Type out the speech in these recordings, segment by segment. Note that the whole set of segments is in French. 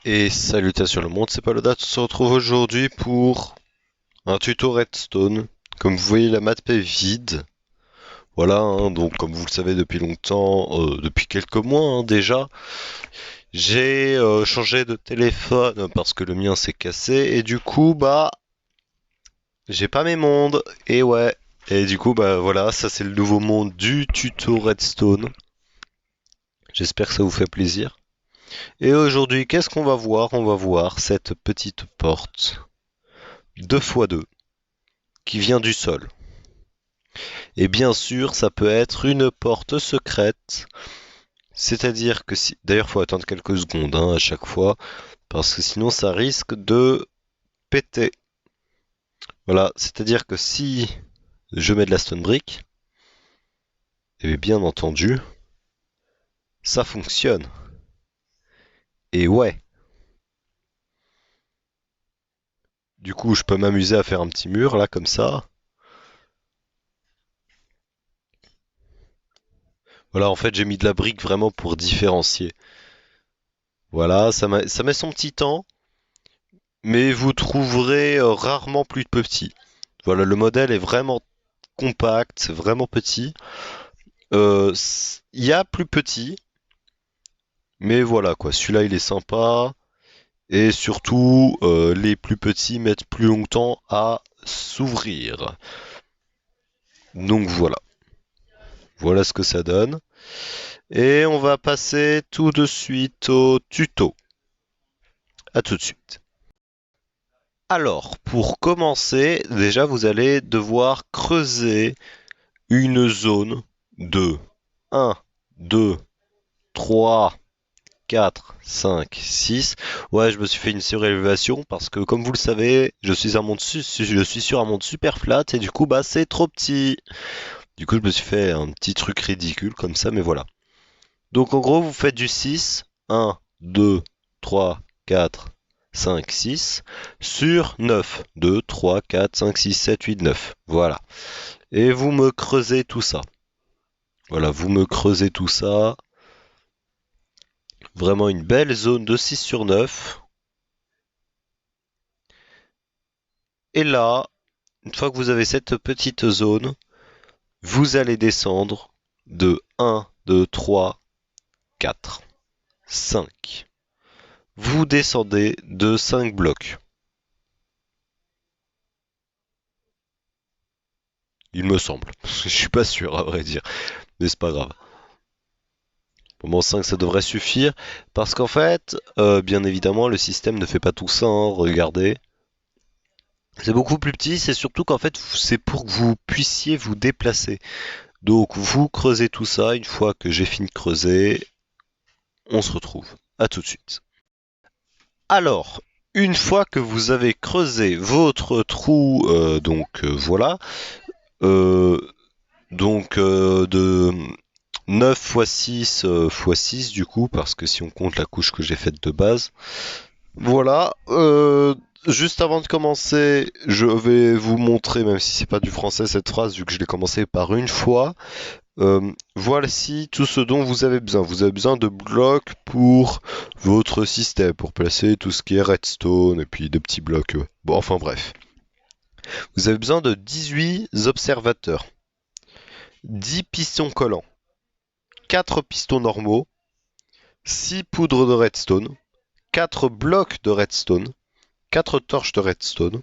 Et salutations le monde, c'est Paolodat, on se retrouve aujourd'hui pour un tuto Redstone. Comme vous voyez, la map est vide. Voilà, hein, donc comme vous le savez depuis longtemps, depuis quelques mois déjà, j'ai changé de téléphone parce que le mien s'est cassé et du coup, bah, j'ai pas mes mondes. Et ouais, et du coup, bah voilà, ça c'est le nouveau monde du tuto Redstone. J'espère que ça vous fait plaisir. Et aujourd'hui, qu'est-ce qu'on va voir? On va voir cette petite porte 2x2 qui vient du sol. Et bien sûr, ça peut être une porte secrète. C'est-à-dire que si... D'ailleurs, il faut attendre quelques secondes à chaque fois, parce que sinon ça risque de péter. Voilà, c'est-à-dire que si je mets de la stone brick, et bien entendu, ça fonctionne. Et ouais, du coup, je peux m'amuser à faire un petit mur là comme ça. Voilà, en fait, j'ai mis de la brique vraiment pour différencier. Voilà, ça met son petit temps, mais vous trouverez rarement plus petit. Voilà, le modèle est vraiment compact, c'est vraiment petit. Il y a plus petit, mais voilà quoi. Celui-là, il est sympa. Et surtout, les plus petits mettent plus longtemps à s'ouvrir. Donc voilà. Voilà ce que ça donne. Et on va passer tout de suite au tuto. À tout de suite. Alors, pour commencer, déjà, vous allez devoir creuser une zone de 1, 2, 3, 4, 5, 6. Ouais, je me suis fait une surélévation parce que, comme vous le savez, je suis sur un monde super flat et du coup, bah, c'est trop petit. Du coup, je me suis fait un petit truc ridicule comme ça, mais voilà. Donc, en gros, vous faites du 6. 1, 2, 3, 4, 5, 6 sur 9. 2, 3, 4, 5, 6, 7, 8, 9. Voilà. Et vous me creusez tout ça. Voilà, vous me creusez tout ça. Vraiment une belle zone de 6 sur 9. Et là, une fois que vous avez cette petite zone, vous allez descendre de 1, 2, 3, 4, 5. Vous descendez de 5 blocs. Il me semble. Je suis pas sûr, à vrai dire. Mais c'est pas grave. Pour moi, 5, ça devrait suffire. Parce qu'en fait, bien évidemment, le système ne fait pas tout ça, hein, regardez. C'est beaucoup plus petit, c'est surtout qu'en fait, c'est pour que vous puissiez vous déplacer. Donc, vous creusez tout ça. Une fois que j'ai fini de creuser, on se retrouve. À tout de suite. Alors, une fois que vous avez creusé votre trou, voilà, euh, de 9 x 6 x 6 du coup, parce que si on compte la couche que j'ai faite de base, voilà. Juste avant de commencer, je vais vous montrer, même si c'est pas du français cette phrase, vu que je l'ai commencé par une fois. Voici tout ce dont vous avez besoin. Vous avez besoin de blocs pour votre système, pour placer tout ce qui est redstone et puis des petits blocs. Bon, enfin bref. Vous avez besoin de 18 observateurs, 10 pistons collants, 4 pistons normaux, 6 poudres de redstone, 4 blocs de redstone, 4 torches de redstone,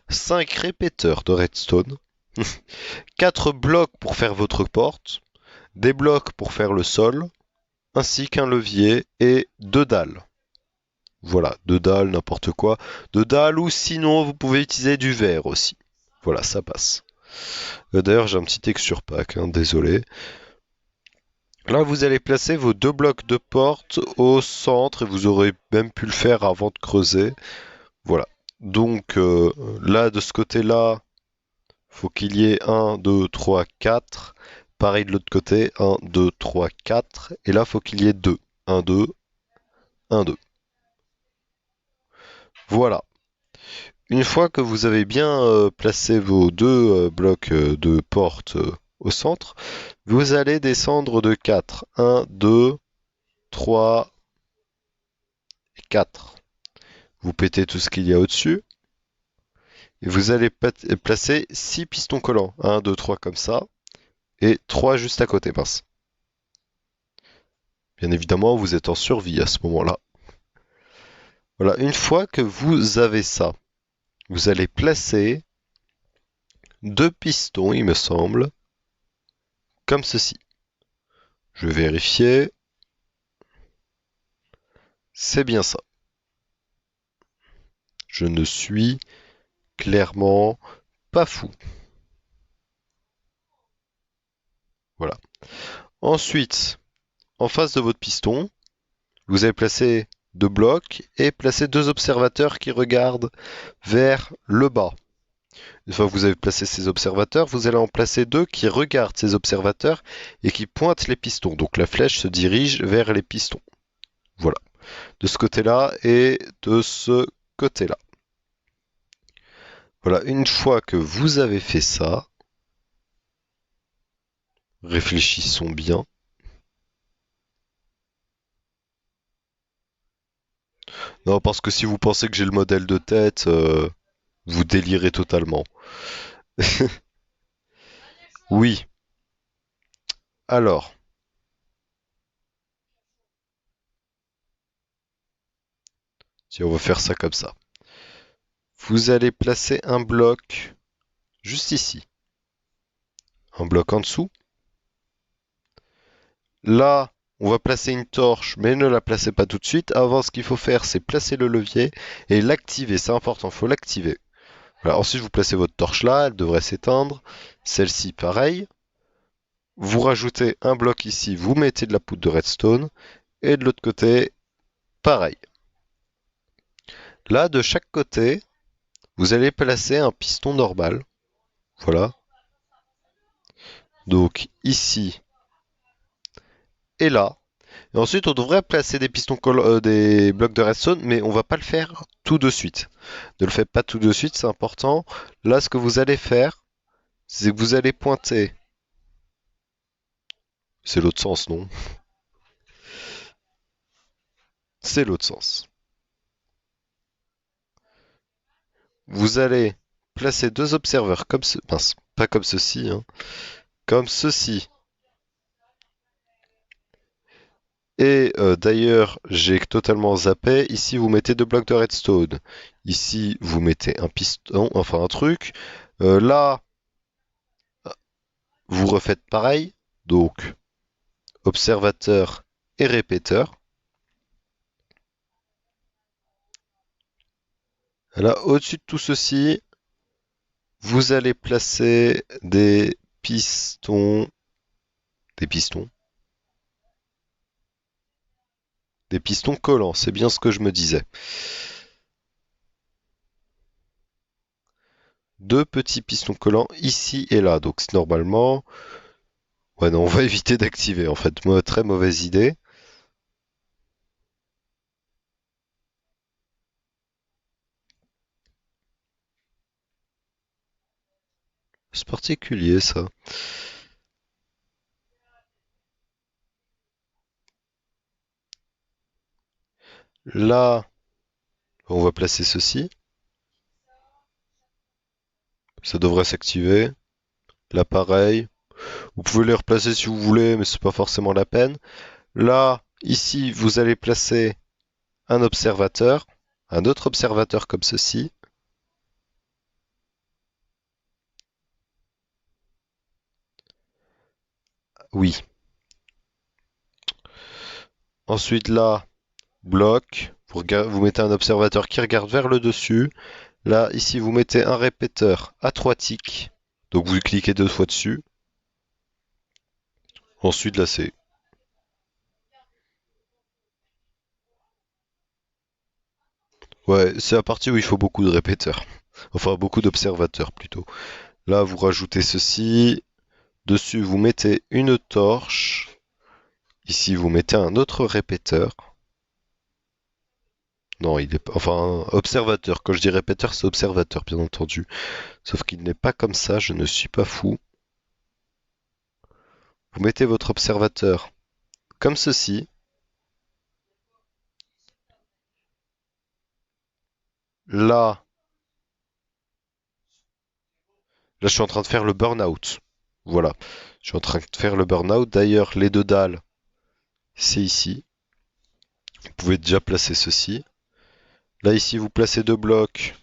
5 répéteurs de redstone, 4 blocs pour faire votre porte, des blocs pour faire le sol, ainsi qu'un levier et 2 dalles. Voilà, 2 dalles, n'importe quoi. 2 dalles ou sinon vous pouvez utiliser du verre aussi. Voilà, ça passe. D'ailleurs, j'ai un petit texture pack, hein, désolé. Là, vous allez placer vos 2 blocs de porte au centre et vous aurez même pu le faire avant de creuser. Voilà. Donc là, de ce côté-là, faut qu'il y ait 1, 2, 3, 4. Pareil de l'autre côté, 1, 2, 3, 4. Et là, faut qu'il y ait 2. 1, 2, 1, 2. Voilà. Une fois que vous avez bien placé vos 2 blocs de porte au centre, vous allez descendre de 4. 1, 2, 3, 4. Vous pétez tout ce qu'il y a au-dessus. Et vous allez placer 6 pistons collants. 1, 2, 3 comme ça. Et 3 juste à côté, mince. Bien évidemment, vous êtes en survie à ce moment-là. Voilà, une fois que vous avez ça, vous allez placer 2 pistons, il me semble, comme ceci. Je vais vérifier. C'est bien ça. Je ne suis clairement pas fou. Voilà. Ensuite, en face de votre piston, vous allez placer 2 blocs et placer 2 observateurs qui regardent vers le bas. Une fois que vous avez placé ces observateurs, vous allez en placer 2 qui regardent ces observateurs et qui pointent les pistons. Donc la flèche se dirige vers les pistons. Voilà. De ce côté-là et de ce côté-là. Voilà, une fois que vous avez fait ça, réfléchissons bien. Non, parce que si vous pensez que j'ai le modèle de tête, vous délirez totalement. Oui. Alors, si on va faire ça comme ça. Vous allez placer un bloc juste ici. Un bloc en dessous. Là, on va placer une torche, mais ne la placez pas tout de suite. Avant, ce qu'il faut faire, c'est placer le levier et l'activer. C'est important, il faut l'activer. Voilà. Ensuite, vous placez votre torche là, elle devrait s'éteindre. Celle-ci, pareil. Vous rajoutez un bloc ici, vous mettez de la poudre de redstone. Et de l'autre côté, pareil. Là, de chaque côté, vous allez placer un piston normal. Voilà. Donc ici et là. Et ensuite, on devrait placer des des blocs de redstone, mais on va pas le faire tout de suite. Ne le faites pas tout de suite, c'est important. Là, ce que vous allez faire, c'est que vous allez pointer. C'est l'autre sens, non? C'est l'autre sens. Vous allez placer 2 observeurs comme ce... Mince, pas comme ceci, hein. Comme ceci. Et d'ailleurs, j'ai totalement zappé. Ici, vous mettez 2 blocs de redstone. Ici, vous mettez un piston, enfin un truc. Là, vous refaites pareil. Donc, observateur et répéteur. Là, au-dessus de tout ceci, vous allez placer des pistons. Des pistons. Des pistons collants, c'est bien ce que je me disais. 2 petits pistons collants ici et là. Donc normalement... Ouais non, on va éviter d'activer en fait. Très mauvaise idée. C'est particulier ça. Là, on va placer ceci. Ça devrait s'activer. Là, pareil. Vous pouvez les replacer si vous voulez, mais c'est pas forcément la peine. Là, ici, vous allez placer un observateur, un autre observateur comme ceci. Oui. Ensuite, là, bloc. Vous mettez un observateur qui regarde vers le dessus. Là, ici, vous mettez un répéteur à 3 ticks. Donc, vous cliquez 2 fois dessus. Ensuite, là, c'est... Ouais, c'est la partie où il faut beaucoup de répéteurs. Enfin, beaucoup d'observateurs, plutôt. Là, vous rajoutez ceci. Dessus, vous mettez une torche. Ici, vous mettez un autre répéteur. Non, il est pas... Enfin, observateur. Quand je dis répéteur, c'est observateur, bien entendu. Sauf qu'il n'est pas comme ça, je ne suis pas fou. Vous mettez votre observateur comme ceci. là, là, je suis en train de faire le burn-out. Voilà. Je suis en train de faire le burn-out. D'ailleurs, les deux dalles, c'est ici. Vous pouvez déjà placer ceci. Là, ici, vous placez deux blocs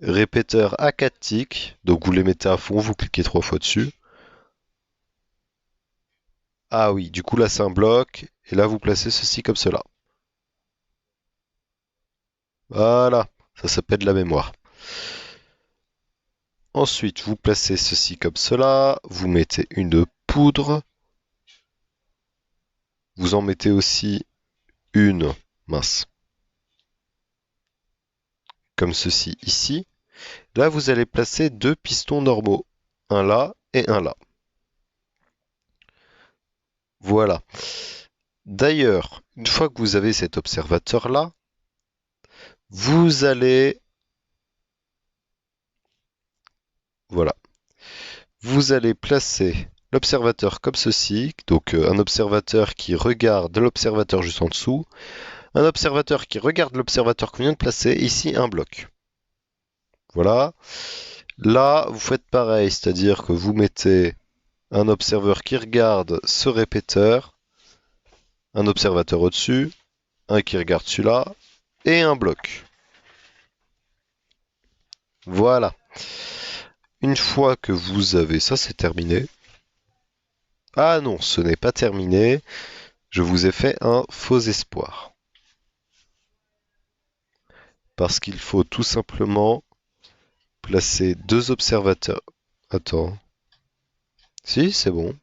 répéteurs à 4 ticks. Donc, vous les mettez à fond, vous cliquez 3 fois dessus. Ah oui, du coup, là, c'est un bloc. Et là, vous placez ceci comme cela. Voilà. Ça s'appelle de la mémoire. Ensuite, vous placez ceci comme cela. Vous mettez une poudre. Vous en mettez aussi une, mince, comme ceci ici. Là, vous allez placer deux pistons normaux. Un là et un là. Voilà. D'ailleurs, une fois que vous avez cet observateur-là, vous allez... Voilà. Vous allez placer l'observateur comme ceci. Donc un observateur qui regarde l'observateur juste en dessous. Un observateur qui regarde l'observateur qu'on vient de placer. Ici, un bloc. Voilà. Là, vous faites pareil, c'est-à-dire que vous mettez un observateur qui regarde ce répéteur, un observateur au-dessus, un qui regarde celui-là, et un bloc. Voilà. Une fois que vous avez ça, c'est terminé. Ah non, ce n'est pas terminé. Je vous ai fait un faux espoir. Parce qu'il faut tout simplement placer deux observateurs. Attends. Si, c'est bon.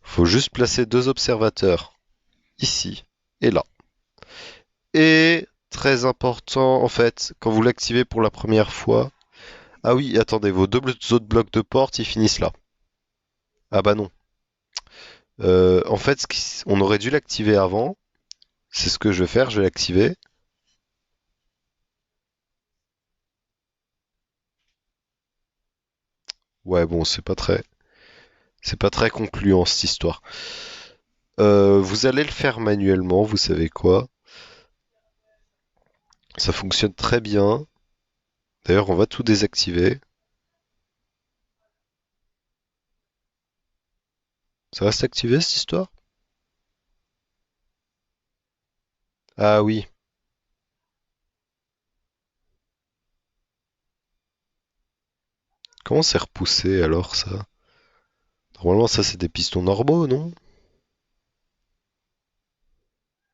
Faut juste placer deux observateurs ici et là. Et très important, en fait, quand vous l'activez pour la première fois. Ah oui, attendez, vos deux autres blocs de porte, ils finissent là. Ah bah non. En fait, on aurait dû l'activer avant. C'est ce que je vais faire, je vais l'activer. Ouais, bon, c'est pas très concluant cette histoire. Vous allez le faire manuellement, vous savez quoi. Ça fonctionne très bien. D'ailleurs, on va tout désactiver. Ça reste activé cette histoire? Ah oui. Comment c'est repoussé alors ça? Normalement, ça c'est des pistons normaux, non?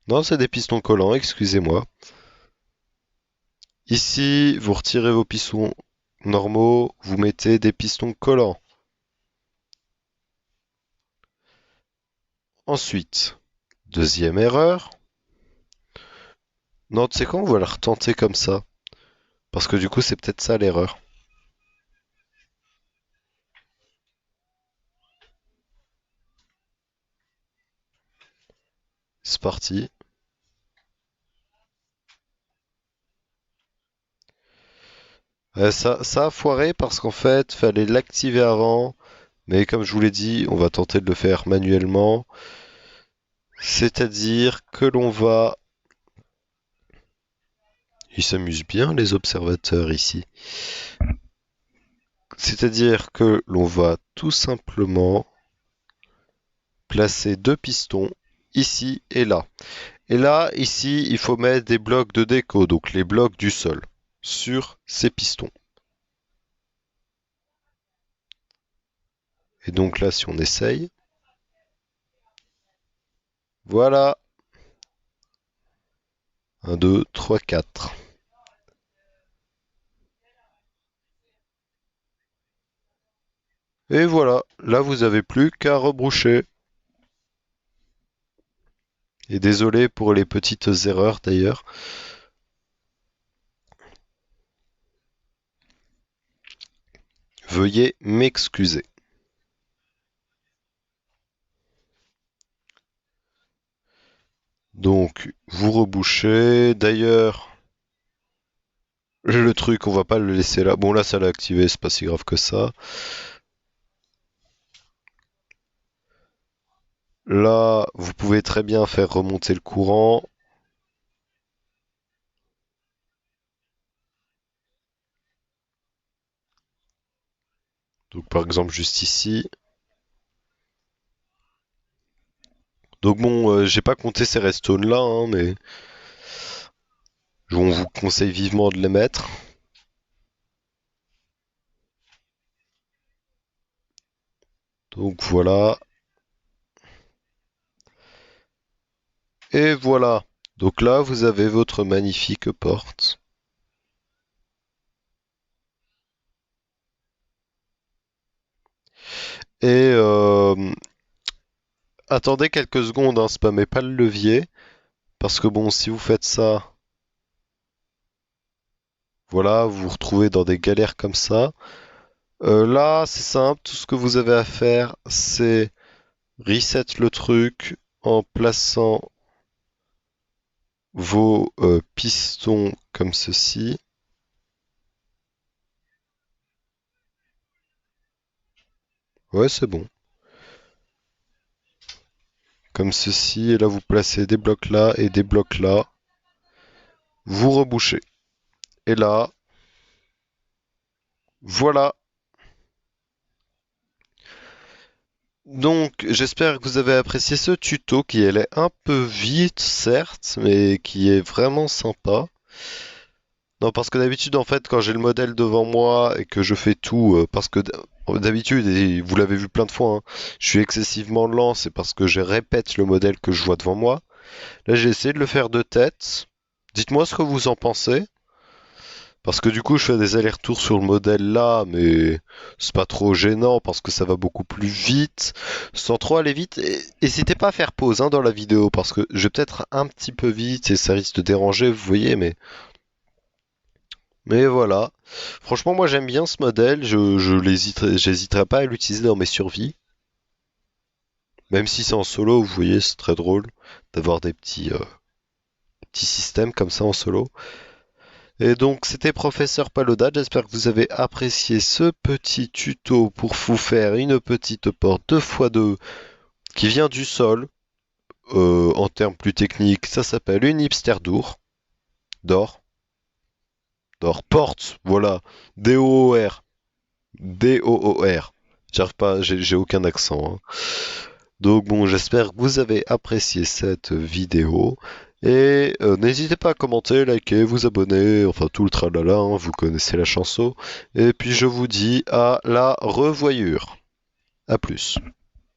Non, c'est des pistons collants, excusez-moi. Ici, vous retirez vos pistons normaux, vous mettez des pistons collants. Ensuite, deuxième erreur. Non, tu sais quoi, on va la retenter comme ça. Parce que du coup, c'est peut-être ça l'erreur. C'est parti. Ça a foiré parce qu'en fait, fallait l'activer avant. Mais comme je vous l'ai dit, on va tenter de le faire manuellement. C'est-à-dire que l'on va... Ils s'amusent bien, les observateurs ici. C'est-à-dire que l'on va tout simplement placer deux pistons ici et là. Et là, ici, il faut mettre des blocs de déco, donc les blocs du sol, sur ces pistons. Et donc là, si on essaye, voilà, un, 2, 3, 4. Et voilà, là, vous avez plus qu'à rebroucher. Et désolé pour les petites erreurs d'ailleurs. Veuillez m'excuser. Donc, vous rebouchez. D'ailleurs, le truc, on va pas le laisser là. Bon, là, ça l'a activé, c'est pas si grave que ça. Là, vous pouvez très bien faire remonter le courant. Donc par exemple juste ici. Donc bon, j'ai pas compté ces redstones là, hein, mais on vous conseille vivement de les mettre. Donc voilà. Et voilà. Donc là, vous avez votre magnifique porte. Et attendez quelques secondes, hein, spammez pas le levier. Parce que bon, si vous faites ça, voilà, vous vous retrouvez dans des galères comme ça. Là, c'est simple, tout ce que vous avez à faire, c'est reset le truc en plaçant vos pistons comme ceci. Ouais, c'est bon. Comme ceci, et là vous placez des blocs là et des blocs là. Vous rebouchez. Et là, voilà. Donc, j'espère que vous avez apprécié ce tuto qui allait un peu vite, certes, mais qui est vraiment sympa. Non, parce que d'habitude, en fait, quand j'ai le modèle devant moi et que je fais tout, parce que d'habitude, et vous l'avez vu plein de fois, hein, je suis excessivement lent, c'est parce que je répète le modèle que je vois devant moi. Là, j'ai essayé de le faire de tête. Dites-moi ce que vous en pensez. Parce que du coup, je fais des allers-retours sur le modèle là, mais c'est pas trop gênant parce que ça va beaucoup plus vite, sans trop aller vite. Et n'hésitez pas à faire pause hein, dans la vidéo parce que je vais peut-être un petit peu vite et ça risque de déranger, vous voyez, mais voilà. Franchement, moi j'aime bien ce modèle, j'hésiterai pas à l'utiliser dans mes survies. Même si c'est en solo, vous voyez, c'est très drôle d'avoir des petits systèmes comme ça en solo. Et donc, c'était Professeur Paloda. J'espère que vous avez apprécié ce petit tuto pour vous faire une petite porte 2x2 qui vient du sol. En termes plus techniques, ça s'appelle une hipster door. Door. Door. Porte. Voilà. D-O-O-R. D-O-O-R. J'arrive pas, j'ai aucun accent, hein. Donc bon, j'espère que vous avez apprécié cette vidéo. Et n'hésitez pas à commenter, liker, vous abonner, enfin tout le tralala, hein, vous connaissez la chanson. Et puis je vous dis à la revoyure. À plus.